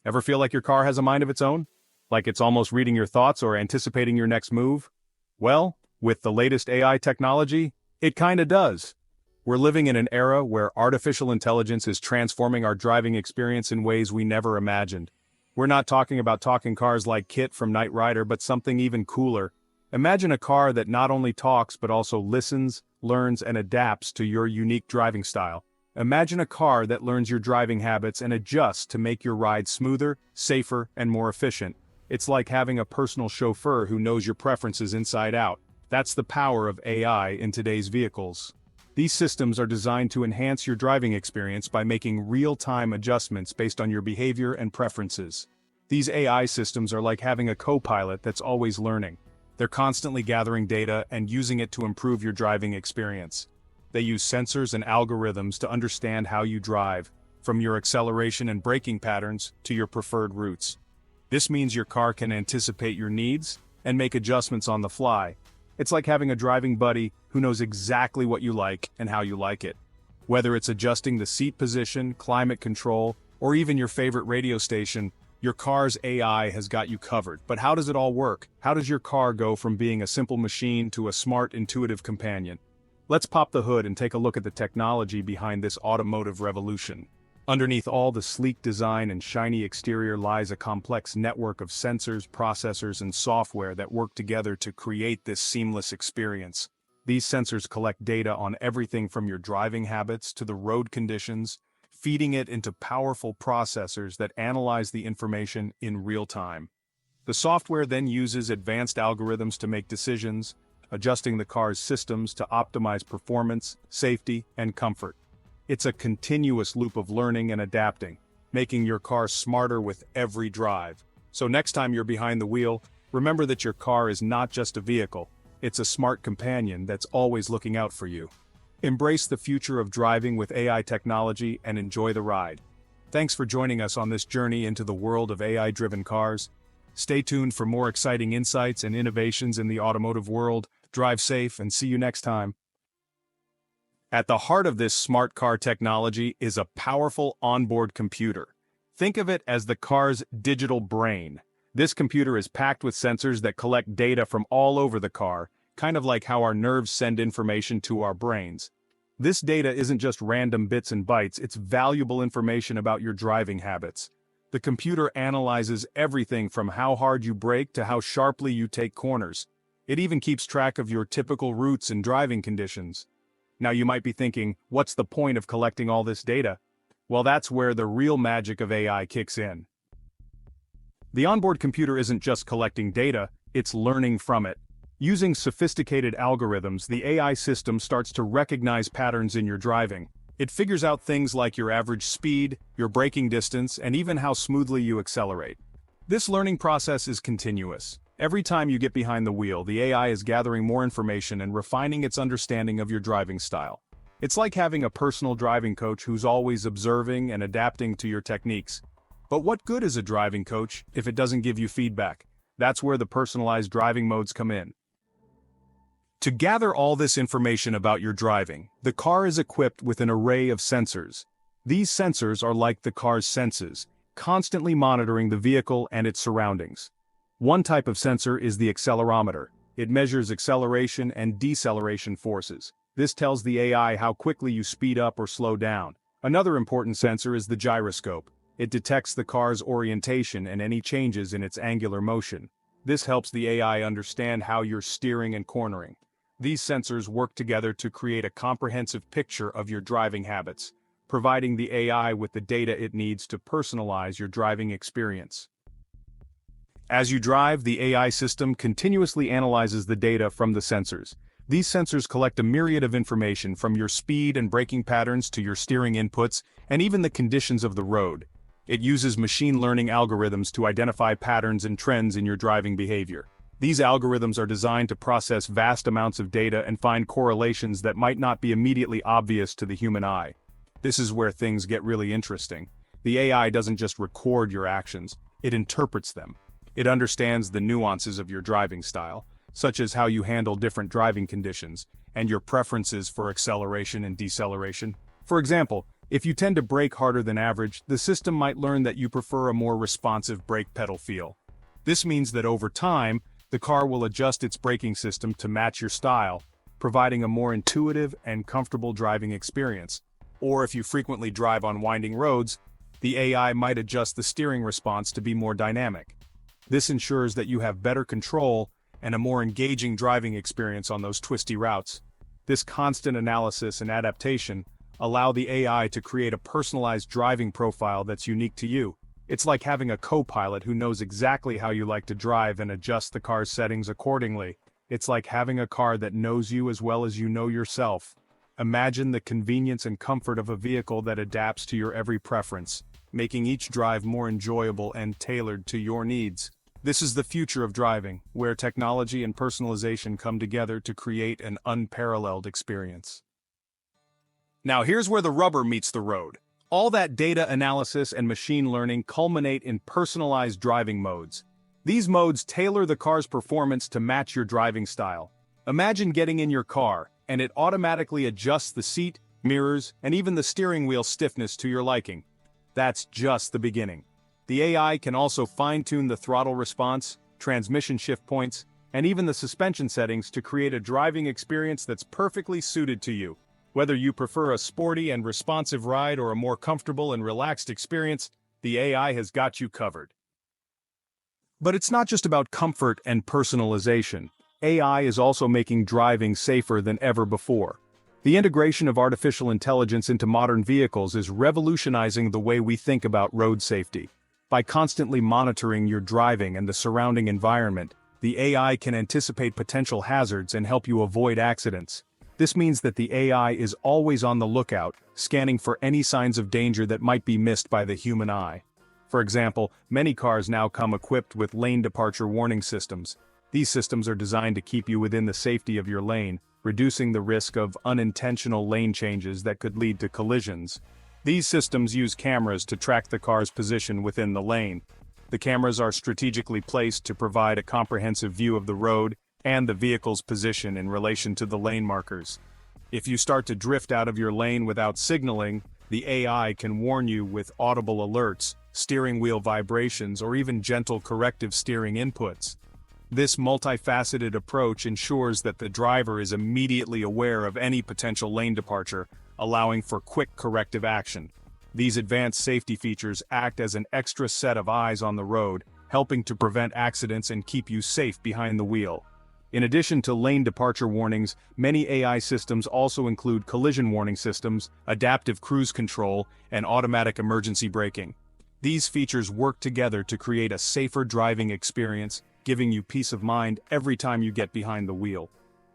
Ever feel like your car has a mind of its own? Like it's almost reading your thoughts or anticipating your next move? Well, with the latest AI technology, it kinda does. We're living in an era where artificial intelligence is transforming our driving experience in ways we never imagined. We're not talking about talking cars like Kit from Knight Rider, but something even cooler. Imagine a car that not only talks but also listens, learns, and adapts to your unique driving style. Imagine a car that learns your driving habits and adjusts to make your ride smoother, safer, and more efficient. It's like having a personal chauffeur who knows your preferences inside out. That's the power of AI in today's vehicles. These systems are designed to enhance your driving experience by making real-time adjustments based on your behavior and preferences. These AI systems are like having a co-pilot that's always learning. They're constantly gathering data and using it to improve your driving experience. They use sensors and algorithms to understand how you drive, from your acceleration and braking patterns to your preferred routes. This means your car can anticipate your needs and make adjustments on the fly. It's like having a driving buddy who knows exactly what you like and how you like it. Whether it's adjusting the seat position, climate control, or even your favorite radio station, your car's AI has got you covered. But how does it all work? How does your car go from being a simple machine to a smart, intuitive companion? Let's pop the hood and take a look at the technology behind this automotive revolution. Underneath all the sleek design and shiny exterior lies a complex network of sensors, processors, and software that work together to create this seamless experience. These sensors collect data on everything from your driving habits to the road conditions, feeding it into powerful processors that analyze the information in real time. The software then uses advanced algorithms to make decisions, adjusting the car's systems to optimize performance, safety, and comfort. It's a continuous loop of learning and adapting, making your car smarter with every drive. So next time you're behind the wheel, remember that your car is not just a vehicle, it's a smart companion that's always looking out for you. Embrace the future of driving with AI technology and enjoy the ride. Thanks for joining us on this journey into the world of AI-driven cars. Stay tuned for more exciting insights and innovations in the automotive world. Drive safe and see you next time. At the heart of this smart car technology is a powerful onboard computer. Think of it as the car's digital brain. This computer is packed with sensors that collect data from all over the car, kind of like how our nerves send information to our brains. This data isn't just random bits and bytes, it's valuable information about your driving habits. The computer analyzes everything from how hard you brake to how sharply you take corners. It even keeps track of your typical routes and driving conditions. Now you might be thinking, what's the point of collecting all this data? Well, that's where the real magic of AI kicks in. The onboard computer isn't just collecting data, it's learning from it. Using sophisticated algorithms, the AI system starts to recognize patterns in your driving. It figures out things like your average speed, your braking distance, and even how smoothly you accelerate. This learning process is continuous. Every time you get behind the wheel, the AI is gathering more information and refining its understanding of your driving style. It's like having a personal driving coach who's always observing and adapting to your techniques. But what good is a driving coach if it doesn't give you feedback? That's where the personalized driving modes come in. To gather all this information about your driving, the car is equipped with an array of sensors. These sensors are like the car's senses, constantly monitoring the vehicle and its surroundings. One type of sensor is the accelerometer. It measures acceleration and deceleration forces. This tells the AI how quickly you speed up or slow down. Another important sensor is the gyroscope. It detects the car's orientation and any changes in its angular motion. This helps the AI understand how you're steering and cornering. These sensors work together to create a comprehensive picture of your driving habits, providing the AI with the data it needs to personalize your driving experience. As you drive, the AI system continuously analyzes the data from the sensors. These sensors collect a myriad of information from your speed and braking patterns to your steering inputs, and even the conditions of the road. It uses machine learning algorithms to identify patterns and trends in your driving behavior. These algorithms are designed to process vast amounts of data and find correlations that might not be immediately obvious to the human eye. This is where things get really interesting. The AI doesn't just record your actions, it interprets them. It understands the nuances of your driving style, such as how you handle different driving conditions, and your preferences for acceleration and deceleration. For example, If you tend to brake harder than average, the system might learn that you prefer a more responsive brake pedal feel. This means that over time, the car will adjust its braking system to match your style, providing a more intuitive and comfortable driving experience. Or if you frequently drive on winding roads, the AI might adjust the steering response to be more dynamic. This ensures that you have better control and a more engaging driving experience on those twisty routes. This constant analysis and adaptation allow the AI to create a personalized driving profile that's unique to you. It's like having a co-pilot who knows exactly how you like to drive and adjusts the car's settings accordingly. It's like having a car that knows you as well as you know yourself. Imagine the convenience and comfort of a vehicle that adapts to your every preference, making each drive more enjoyable and tailored to your needs. This is the future of driving, where technology and personalization come together to create an unparalleled experience. Now here's where the rubber meets the road. All that data analysis and machine learning culminate in personalized driving modes. These modes tailor the car's performance to match your driving style. Imagine getting in your car, and it automatically adjusts the seat, mirrors, and even the steering wheel stiffness to your liking. That's just the beginning. The AI can also fine-tune the throttle response, transmission shift points, and even the suspension settings to create a driving experience that's perfectly suited to you. Whether you prefer a sporty and responsive ride or a more comfortable and relaxed experience, the AI has got you covered. But it's not just about comfort and personalization. AI is also making driving safer than ever before. The integration of artificial intelligence into modern vehicles is revolutionizing the way we think about road safety. By constantly monitoring your driving and the surrounding environment, the AI can anticipate potential hazards and help you avoid accidents. This means that the AI is always on the lookout, scanning for any signs of danger that might be missed by the human eye. For example, many cars now come equipped with lane departure warning systems. These systems are designed to keep you within the safety of your lane, reducing the risk of unintentional lane changes that could lead to collisions. These systems use cameras to track the car's position within the lane. The cameras are strategically placed to provide a comprehensive view of the road and the vehicle's position in relation to the lane markers. If you start to drift out of your lane without signaling, the AI can warn you with audible alerts, steering wheel vibrations, or even gentle corrective steering inputs. This multifaceted approach ensures that the driver is immediately aware of any potential lane departure, allowing for quick corrective action. These advanced safety features act as an extra set of eyes on the road, helping to prevent accidents and keep you safe behind the wheel. In addition to lane departure warnings, many AI systems also include collision warning systems, adaptive cruise control, and automatic emergency braking. These features work together to create a safer driving experience, giving you peace of mind every time you get behind the wheel.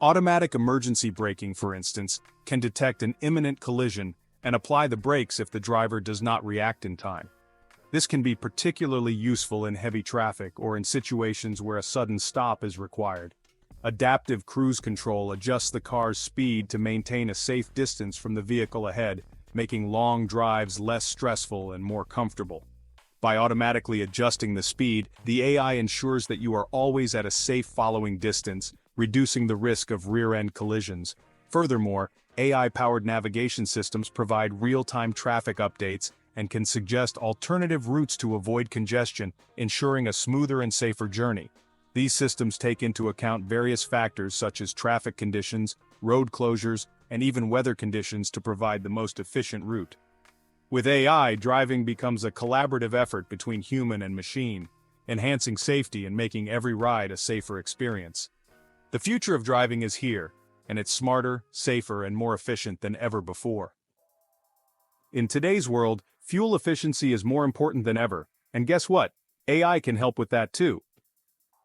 Automatic emergency braking, for instance, can detect an imminent collision and apply the brakes if the driver does not react in time. This can be particularly useful in heavy traffic or in situations where a sudden stop is required. Adaptive cruise control adjusts the car's speed to maintain a safe distance from the vehicle ahead, making long drives less stressful and more comfortable. By automatically adjusting the speed, the AI ensures that you are always at a safe following distance, reducing the risk of rear-end collisions. Furthermore, AI-powered navigation systems provide real-time traffic updates and can suggest alternative routes to avoid congestion, ensuring a smoother and safer journey. These systems take into account various factors such as traffic conditions, road closures, and even weather conditions to provide the most efficient route. With AI, driving becomes a collaborative effort between human and machine, enhancing safety and making every ride a safer experience. The future of driving is here, and it's smarter, safer, and more efficient than ever before. In today's world, fuel efficiency is more important than ever, and guess what? AI can help with that too.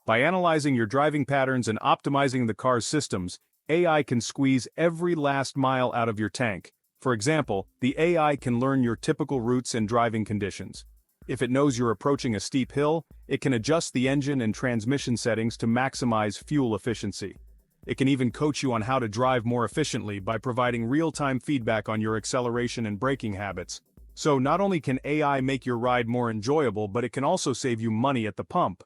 By analyzing your driving patterns and optimizing the car's systems, AI can squeeze every last mile out of your tank. For example, the AI can learn your typical routes and driving conditions. If it knows you're approaching a steep hill, it can adjust the engine and transmission settings to maximize fuel efficiency. It can even coach you on how to drive more efficiently by providing real-time feedback on your acceleration and braking habits. So not only can AI make your ride more enjoyable, but it can also save you money at the pump.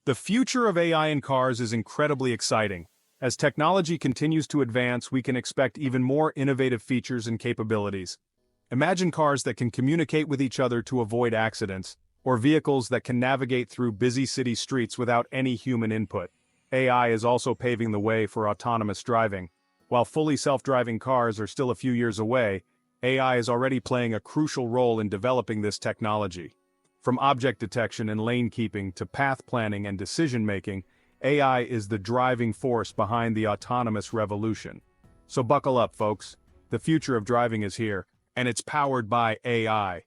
The future of AI in cars is incredibly exciting. As technology continues to advance, we can expect even more innovative features and capabilities. Imagine cars that can communicate with each other to avoid accidents, or vehicles that can navigate through busy city streets without any human input. AI is also paving the way for autonomous driving. While fully self-driving cars are still a few years away, AI is already playing a crucial role in developing this technology. From object detection and lane keeping to path planning and decision-making, AI is the driving force behind the autonomous revolution. So buckle up, folks. The future of driving is here, and it's powered by AI.